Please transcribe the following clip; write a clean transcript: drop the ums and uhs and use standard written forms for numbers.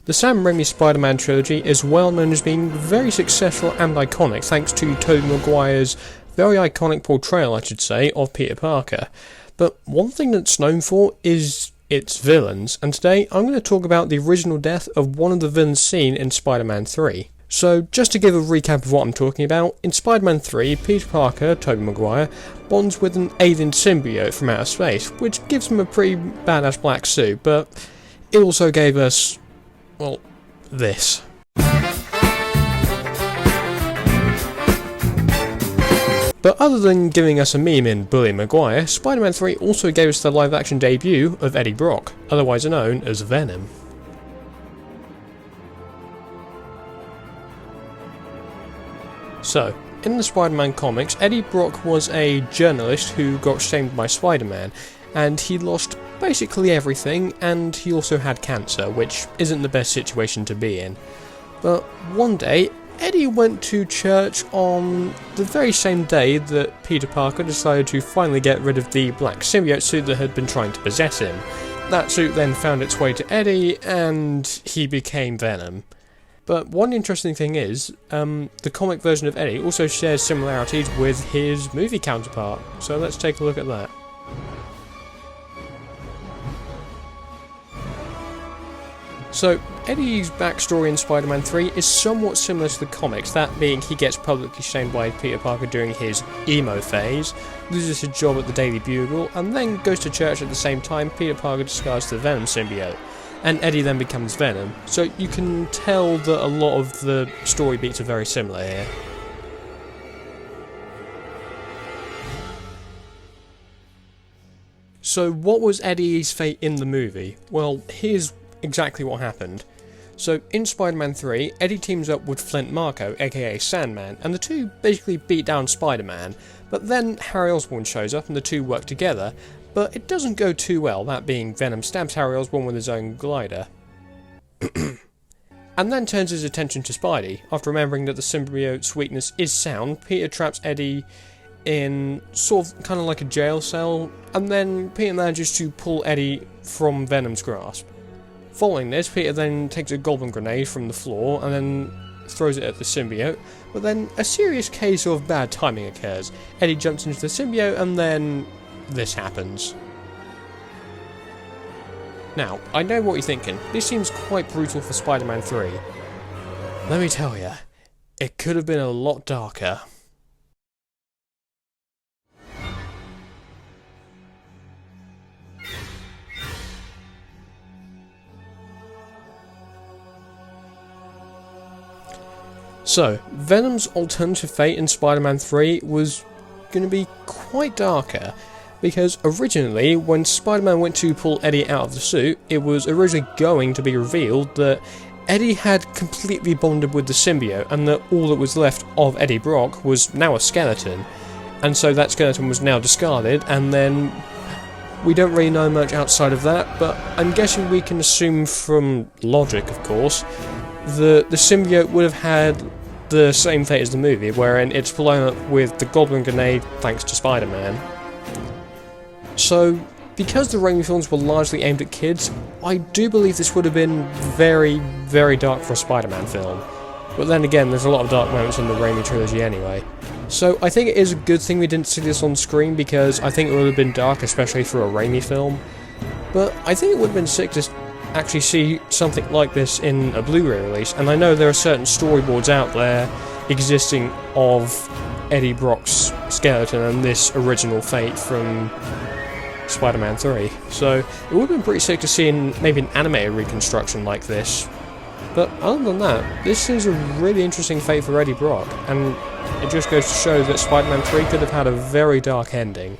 The Sam Raimi Spider-Man trilogy is well known as being very successful and iconic thanks to Tobey Maguire's very iconic portrayal, I should say, of Peter Parker. But one thing that's known for is its villains, and today I'm going to talk about the original death of one of the villains seen in Spider-Man 3. So, just to give a recap of what I'm talking about, in Spider-Man 3, Peter Parker, Tobey Maguire, bonds with an alien symbiote from outer space, which gives him a pretty badass black suit, but it also gave us, well, this. But other than giving us a meme in Bully Maguire, Spider-Man 3 also gave us the live-action debut of Eddie Brock, otherwise known as Venom. So, in the Spider-Man comics, Eddie Brock was a journalist who got shamed by Spider-Man, and he lost basically everything, and he also had cancer, which isn't the best situation to be in. But one day, Eddie went to church on the very same day that Peter Parker decided to finally get rid of the black symbiote suit that had been trying to possess him. That suit then found its way to Eddie, and he became Venom. But one interesting thing is, the comic version of Eddie also shares similarities with his movie counterpart, so let's take a look at that. So, Eddie's backstory in Spider-Man 3 is somewhat similar to the comics, that being he gets publicly shamed by Peter Parker during his emo phase, loses his job at the Daily Bugle, and then goes to church at the same time Peter Parker disguised the Venom symbiote, and Eddie then becomes Venom, so you can tell that a lot of the story beats are very similar here. So what was Eddie's fate in the movie? Well, here's exactly what happened. So, in Spider-Man 3, Eddie teams up with Flint Marko, aka Sandman, and the two basically beat down Spider-Man, but then Harry Osborn shows up and the two work together, but it doesn't go too well, that being Venom stabs Harry Osborn with his own glider. And then turns his attention to Spidey. After remembering that the symbiote's weakness is sound, Peter traps Eddie in sort of kind of like a jail cell, and then Peter manages to pull Eddie from Venom's grasp. Following this, Peter then takes a goblin grenade from the floor and then throws it at the symbiote, but then a serious case of bad timing occurs. Eddie jumps into the symbiote and then this happens. Now, I know what you're thinking, this seems quite brutal for Spider-Man 3. Let me tell you, it could have been a lot darker. So, Venom's alternative fate in Spider-Man 3 was going to be quite darker, because originally, when Spider-Man went to pull Eddie out of the suit, it was originally going to be revealed that Eddie had completely bonded with the symbiote, and that all that was left of Eddie Brock was now a skeleton, and so that skeleton was now discarded, and then we don't really know much outside of that, but I'm guessing we can assume from logic, of course, that the symbiote would have had the same fate as the movie, wherein it's blown up with the goblin grenade thanks to Spider-Man. So, because the Raimi films were largely aimed at kids, I do believe this would have been very, very dark for a Spider-Man film. But then again, there's a lot of dark moments in the Raimi trilogy anyway. So I think it is a good thing we didn't see this on screen, because I think it would have been dark, especially for a Raimi film. But I think it would have been sick to actually see something like this in a Blu-ray release, and I know there are certain storyboards out there existing of Eddie Brock's skeleton and this original fate from Spider-Man 3, so it would have been pretty sick to see in maybe an animated reconstruction like this. But other than that, this is a really interesting fate for Eddie Brock, and it just goes to show that Spider-Man 3 could have had a very dark ending.